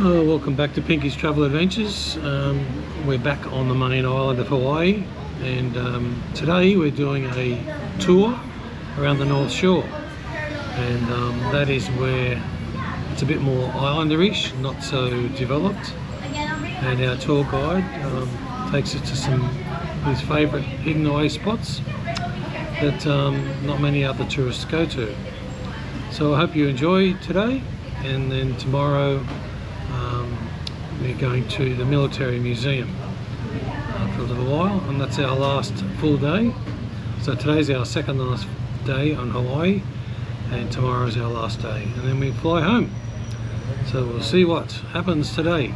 Oh, welcome back to Pinky's Travel Adventures. We're back on the main island of Hawaii, and today we're doing a tour around the North Shore, and that is where it's a bit more islanderish, not so developed, and our tour guide takes us to some of his favourite hidden away spots that not many other tourists go to. So I hope you enjoy today, and then tomorrow we're going to the military museum for a little while, and that's our last full day. So today's our second last day on Hawaii, and tomorrow's our last day, and then we fly home. So we'll see what happens today.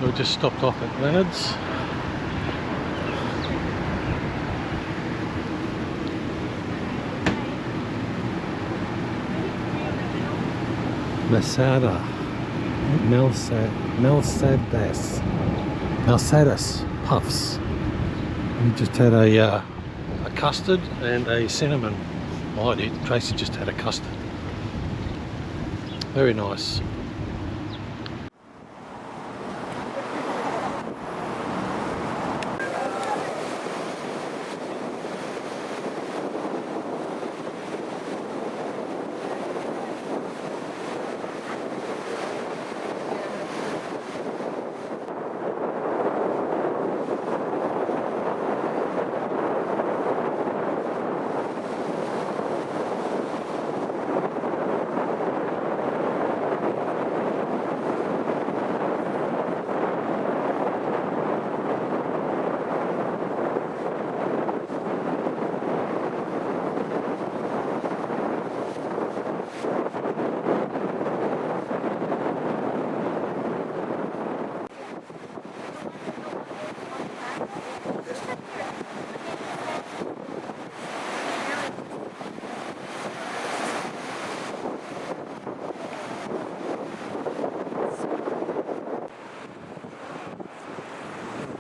We just stopped off at Leonard's. Mercedes puffs. We just had a custard and a cinnamon. Well, I did. Tracy just had a custard. Very nice.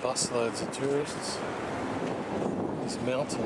Busloads of tourists. This mountain.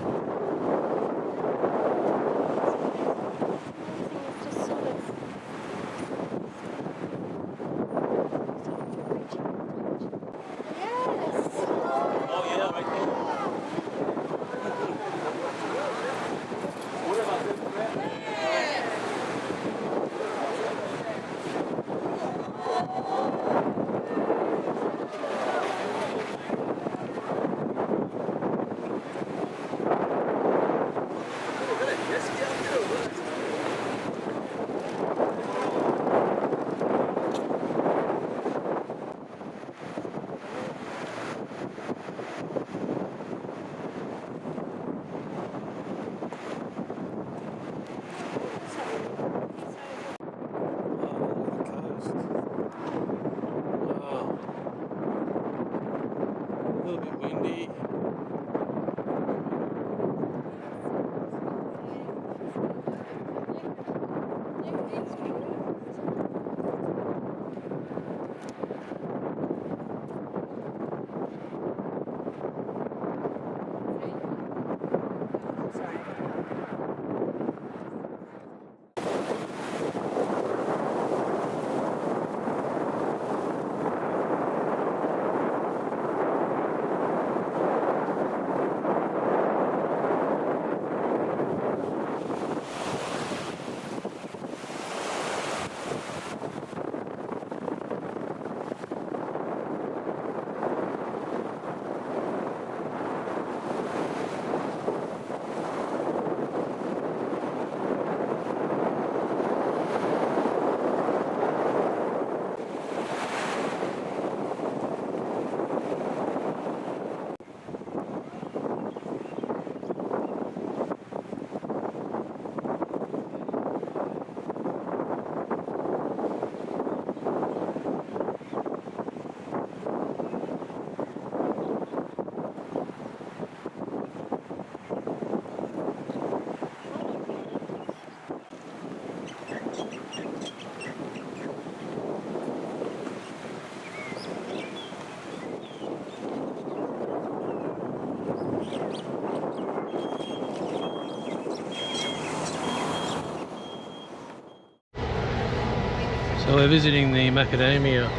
So we're visiting the macadamia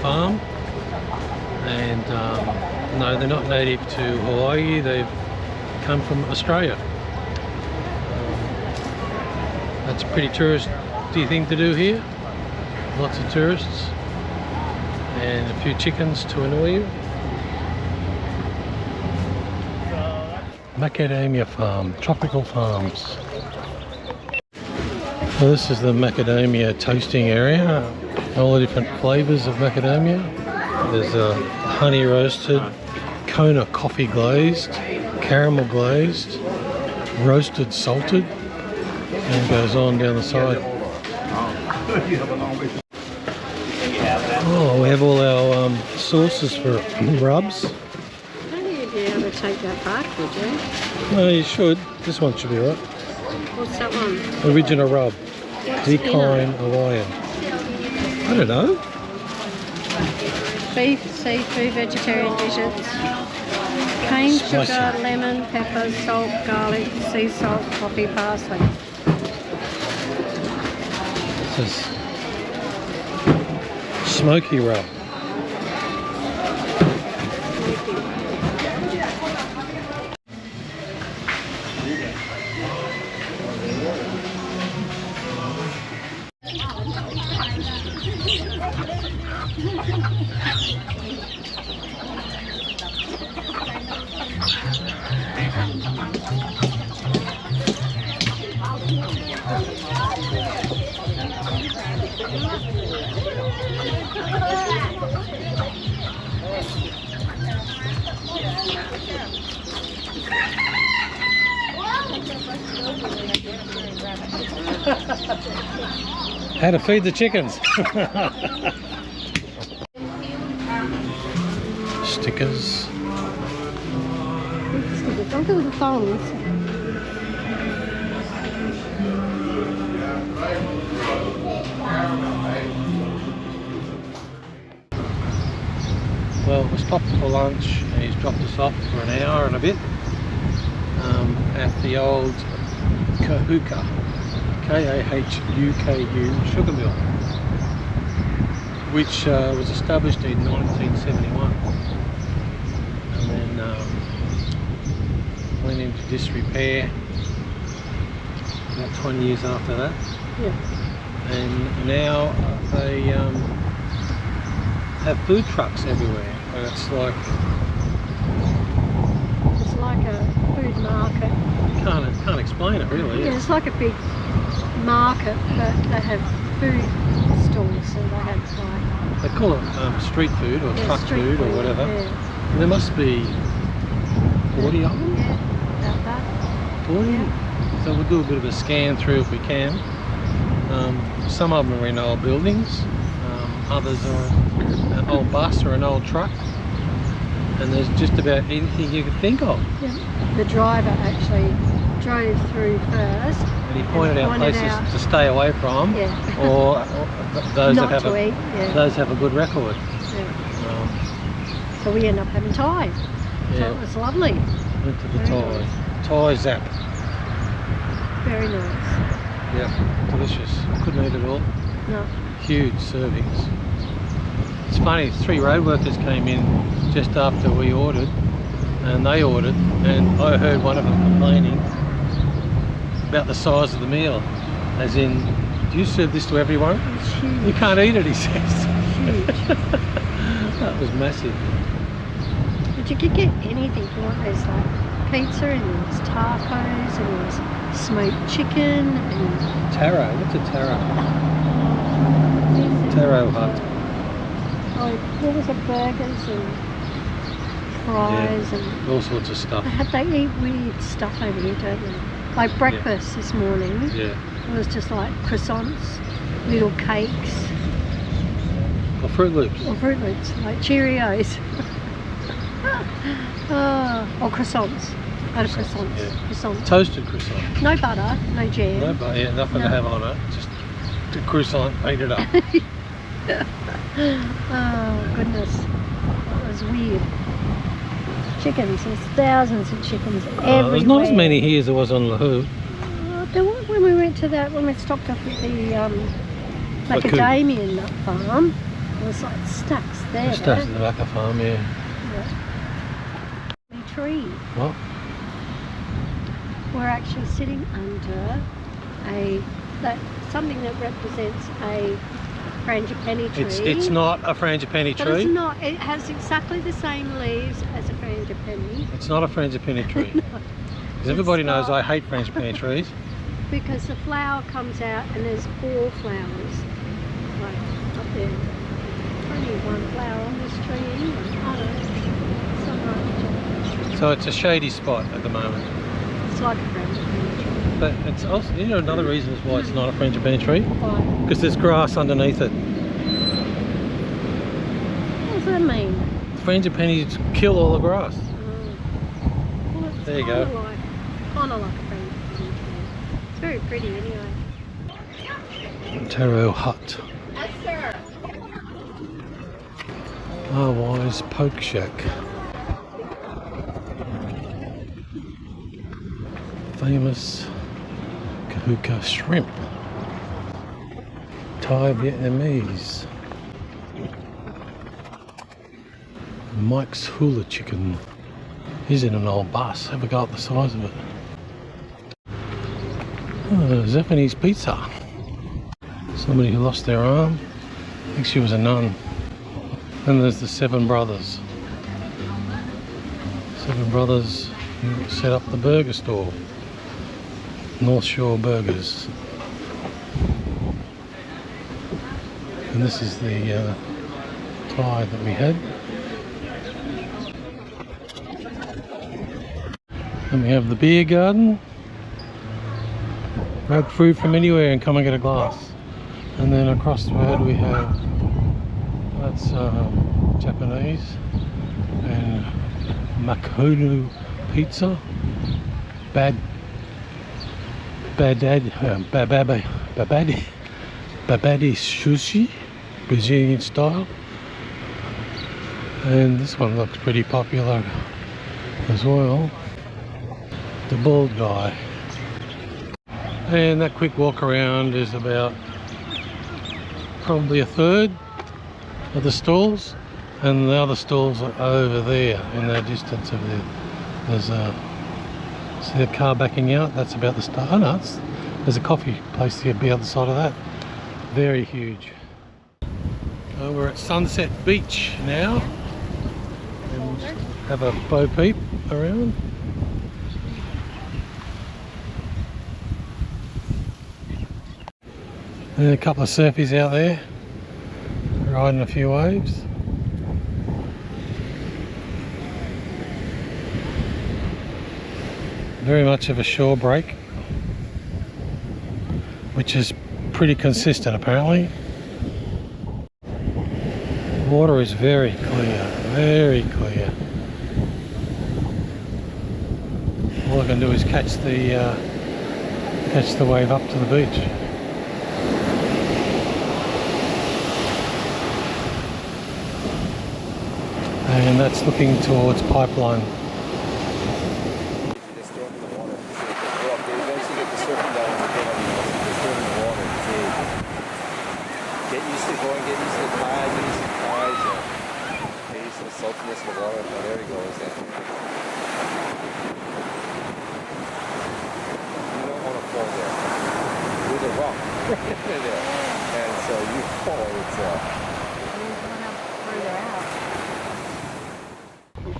farm, and no, they're not native to Hawaii, they've come from Australia. That's a pretty touristy thing to do here. Lots of tourists and a few chickens to annoy you. Macadamia farm, tropical farms. So this is the macadamia toasting area. All the different flavours of macadamia. There's a honey roasted, Kona coffee glazed, caramel glazed, roasted salted, and goes on down the side. Oh, we have all our sauces for rubs. I don't think you'd be able to take that back, would you? No, you should. This one should be right. What's that one? Original rub. What's Decline Hawaiian. I don't know. Beef, seafood, vegetarian dishes. Cane Spicy. sugar, lemon, pepper, salt, garlic, sea salt, coffee, parsley. This is smoky rub. How to feed the chickens. Stickers. Don't do the thongs. Well, we stopped for lunch and he's dropped us off for an hour and a bit at the old Kahuka, K-A-H-U-K-U sugar mill, which was established in 1971 and then went into disrepair about 20 years after that. Yeah. And now they have food trucks everywhere. It's like a food market. Can't explain it really. Yeah, it's like a big market, but they have food stalls, so they have like... They call it street food or truck food or whatever. Yeah. And there must be 40 of them? Yeah, about that. 40? Yeah. So we'll do a bit of a scan through if we can. Some of them are in old buildings, others are an old bus or an old truck, and there's just about anything you can think of. Yeah. The driver actually drove through first. And he pointed out places to stay away from, Yeah. or those Not that have to eat, yeah. those have a good record. Yeah. So we end up having Thai. So Yeah. it was lovely. Went to the Very Thai Zap. Very nice. Yep, delicious. Couldn't eat it all. No. Huge servings. It's funny, 3 road workers came in just after we ordered, and they ordered, and I heard one of them complaining about the size of the meal, as in, do you serve this to everyone? It's huge. You can't eat it, he says. Huge. That was massive. But you could get anything you want. There's like pizza, and there's tacos, and there's smoked chicken, and... Taro, what's a taro? Taro hut. Oh, what was it? Burgers and fries and... All sorts of stuff. They eat weird stuff over here, don't they? Like breakfast this morning, Yeah. it was just like croissants, little cakes, Or Fruit Loops. or Fruit Loops, like Cheerios. Or croissants. Croissants. Yeah. Croissants. Toasted croissant. No butter, no jam. No, but yeah, nothing to No. have on it. Just the croissant, ate it up. Oh goodness, that was weird. Chickens, there's thousands of chickens everywhere. There's not as many here as there was on Oahu. There were, when we went to that, when we stopped off at the macadamia nut farm. There's like stacks there. The stacks at the back of the farm, yeah. Tree. What? We're actually sitting under something that represents a frangipani tree. It's not a frangipani but tree. It's not. It has exactly the same leaves as a frangipani. It's not a frangipani tree. No, Because everybody knows I hate frangipani trees. Because the flower comes out and there's 4 flowers, like up there. Only 1 flower on this tree anyway. I don't know. Something like So it's a shady spot at the moment. it's like a frangipani tree. But it's also, you know, another reason is why it's not a frangipani tree. Why? Because there's grass underneath it. What does that mean? Frangipanis kill all the grass. Well, it's There you go. Kind of like a frangipani tree. It's very pretty anyway. Taro hut. Hawaii's Poke Shack. Famous Kahuka shrimp. Thai Vietnamese. Mike's Hula chicken. He's in an old bus. Have a go at the size of it. Oh, Japanese pizza. Somebody who lost their arm. I think she was a nun. And there's the 7 brothers. 7 brothers who set up the burger store. North Shore Burgers. And this is the Thai that we had. And we have the beer garden. Grab food from anywhere and come and get a glass. And then across the road we have, that's Japanese, and Makonu pizza, babadi sushi, Brazilian style. And this one looks pretty popular as well. The bald guy. And that quick walk around is about probably a third of the stalls, and the other stalls are over there in the distance of there. There's a see the car backing out. That's about the start. Oh no, there's a coffee place here the other side of that. Very huge. We're at Sunset Beach now, and we'll just have a bo peep around. And a couple of surfies out there riding a few waves. Very much of a shore break, which is pretty consistent apparently. The water is very clear, very clear. All I can do is catch the wave up to the beach. And that's looking towards Pipeline. Just throw them in the water. Go up there, eventually get the surfing down and get on the just throw them in the water. Get used to going, get used to the tide, get used to the tides, get used to the saltiness of the water. Oh, there he goes. You don't want to fall there. There's a rock right there. And so you fall,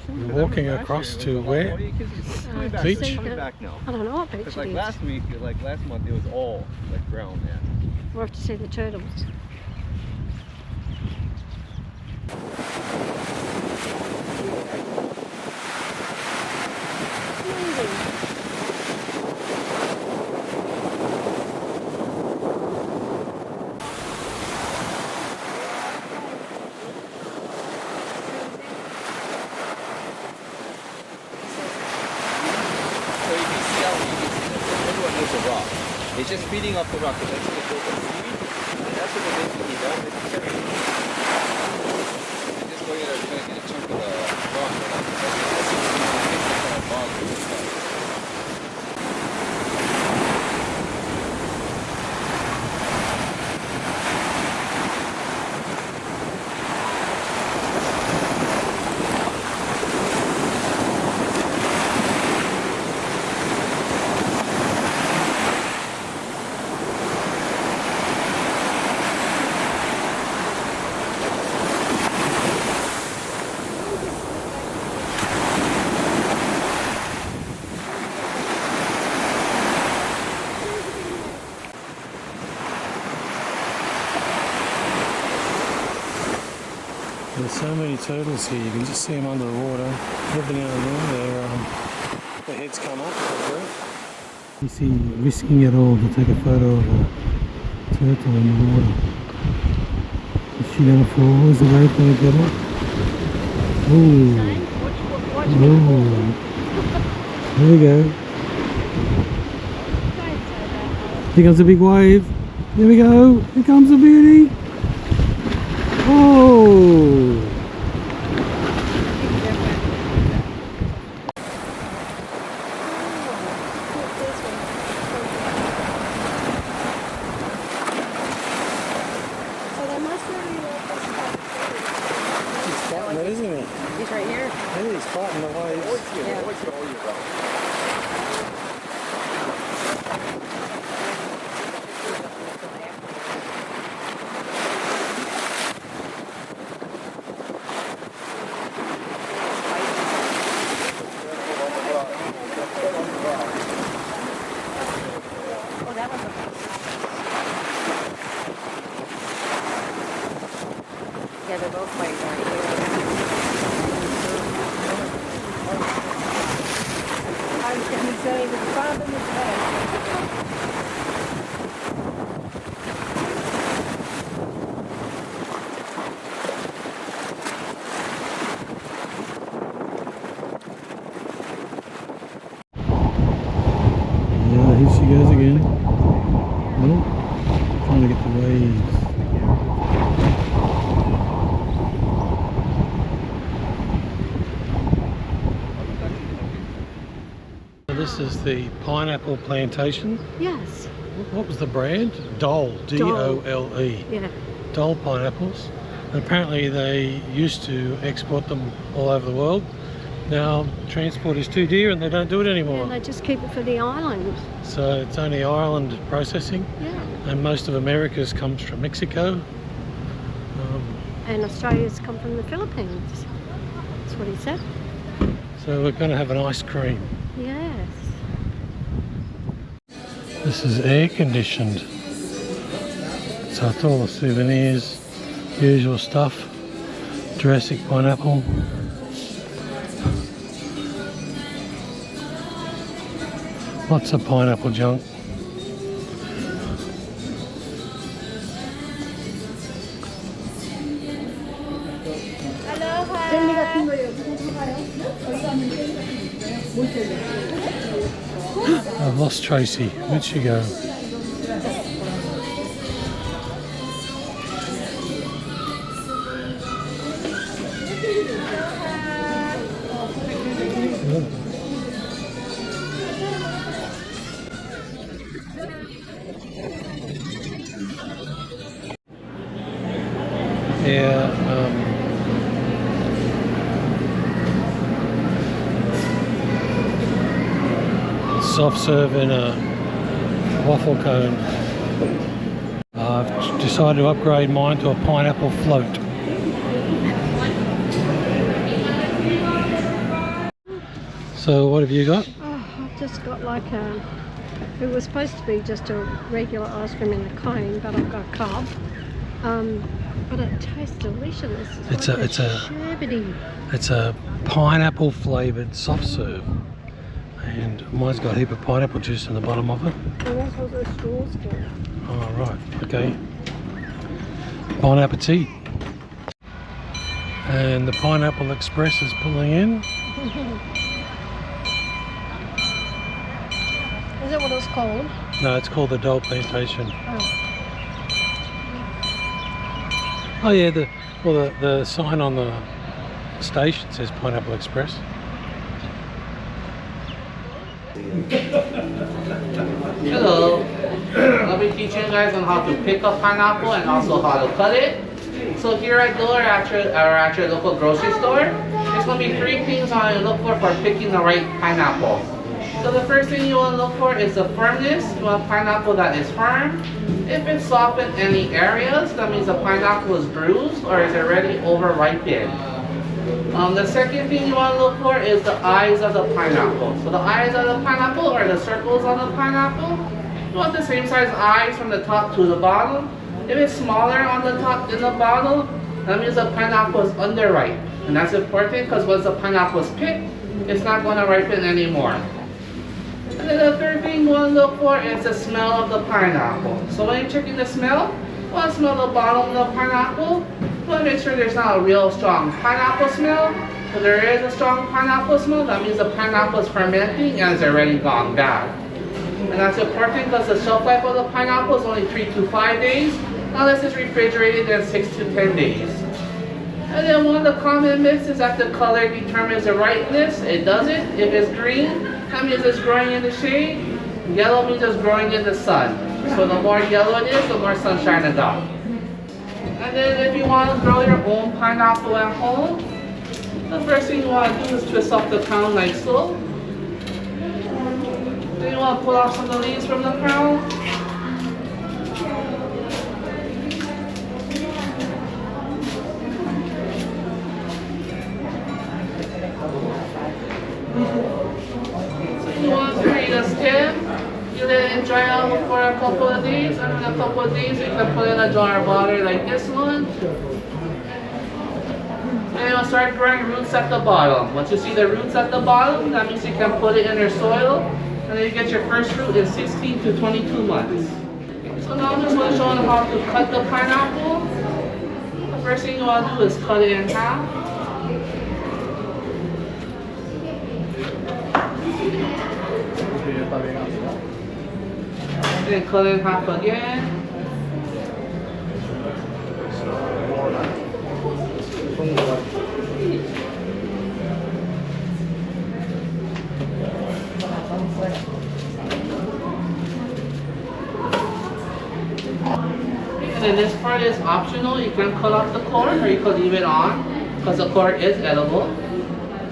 We're walking across to where? Beach? back now. I don't know what beach Because it like is. last month, it was all like brown, man. We'll have to see the turtles. It's just feeding off the rock, and that's going to go to seaweed, and that's what they're basically done. They're just going in there trying to get a chunk of the rock, and that's kind of bog and stuff. So many turtles here, you can just see them under the water. Every now and then their heads come up. You see risking it all to take a photo of a turtle in the water. Is she going to fall? Is the wave going to get her? Ooh. Ooh. There we go. Here comes a big wave. Here we go. Here comes a beauty. Oh! He's fighting it, isn't he? He's right here. Yeah, he's fighting the waves. Yeah, they're both fighting right here. I was going to say the problem is that Yeah, here she goes again. Oh, trying to get the waves. This is the pineapple plantation. yes. What was the brand? Dole, D-O-L-E. Yeah. Dole pineapples. And apparently they used to export them all over the world. Now transport is too dear and they don't do it anymore. And they just keep it for the island. So it's only Ireland processing. Yeah. And most of America's comes from Mexico. And Australia's come from the Philippines. That's what he said. So we're going to have an ice cream. Yes. This is air conditioned. So it's all the souvenirs, usual stuff. Jurassic pineapple. Lots of pineapple junk. I've lost Tracey. Where'd she go? Yeah, soft serve in a waffle cone. I've decided to upgrade mine to a pineapple float. So what have you got? Oh, I've just got like a... It was supposed to be just a regular ice cream in a cone, but I've got a cup. But it tastes delicious. It's sherbety. It's a pineapple flavoured soft serve. And mine's got a heap of pineapple juice in the bottom of it. And that's what those straws for. Oh, right, okay. Bon appetit. And the Pineapple Express is pulling in. Is that what it's called? No, it's called the Dole Plantation. Oh. Oh yeah, the sign on the station says Pineapple Express. Hello, I'll be teaching you guys on how to pick a pineapple and also how to cut it. So here at Door, at your local grocery store, there's going to be 3 things I want to look for picking the right pineapple. So the first thing you want to look for is the firmness. You want pineapple that is firm. If it's soft in any areas, that means the pineapple is bruised or is already over-ripened. The second thing you want to look for is the eyes of the pineapple. So the eyes of the pineapple or the circles on the pineapple, you want the same size eyes from the top to the bottom. If it's smaller on the top than the bottom, That means the pineapple is underripe. And that's important because once the pineapple is picked, it's not going to ripen anymore. And then the third thing you want to look for is the smell of the pineapple. So when you're checking the smell, you want to smell the bottom of the pineapple. You want to make sure there's not a real strong pineapple smell. If there is a strong pineapple smell, that means the pineapple is fermenting and it's already gone bad. And that's important because the shelf life of the pineapple is only 3 to 5 days, unless it's refrigerated in 6 to 10 days. And then one of the common myths is that the color determines the ripeness. It doesn't. If it's green, that means it's growing in the shade. Yellow means it's growing in the sun. So the more yellow it is, the more sunshine it got. And then if you want to grow your own pineapple at home, the first thing you want to do is twist off the crown like so. Then you want to pull off some of the leaves from the crown. You want to create a stem, you let it dry out for a couple of days, and in a couple of days you can put in a jar of water like this one. And you'll start growing roots at the bottom. Once you see the roots at the bottom, that means you can put it in your soil, and then you get your first root in 16 to 22 months. So now I'm just going to show you how to cut the pineapple. The first thing you want to do is cut it in half. Then cut it in half again. And then this part is optional. You can cut off the core or you can leave it on because the core is edible.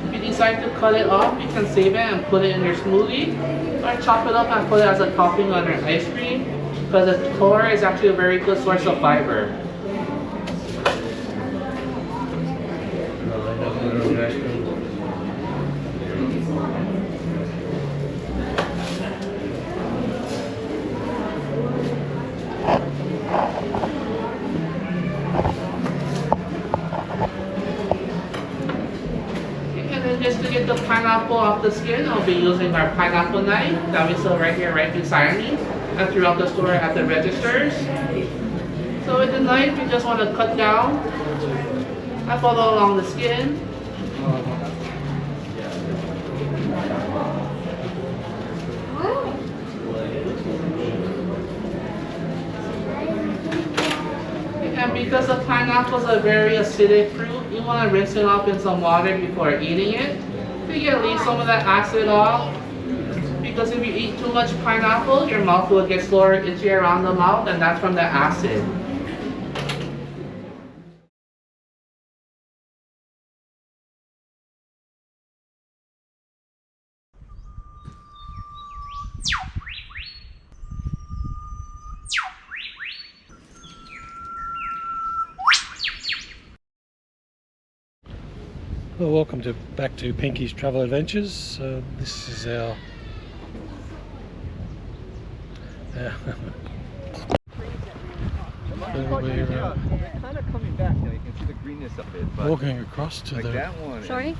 If you decide to cut it off, you can save it and put it in your smoothie, or chop it up and put it as a topping on your ice cream because the core is actually a very good source of fiber. Just to get the pineapple off the skin, I'll be using our pineapple knife that we sell right here, right beside me, and throughout the store at the registers. So with the knife, you just want to cut down and follow along the skin. And because the pineapple is a very acidic fruit, you want to rinse it off in some water before eating it to get leave some of that acid off. Because if you eat too much pineapple, your mouth will get sore, itchy around the mouth, and that's from the acid. Well, welcome back to Pinky's Travel Adventures. This is our They're kind of coming back now. You can see the greenness of it. But walking across to like the that one. Sorry?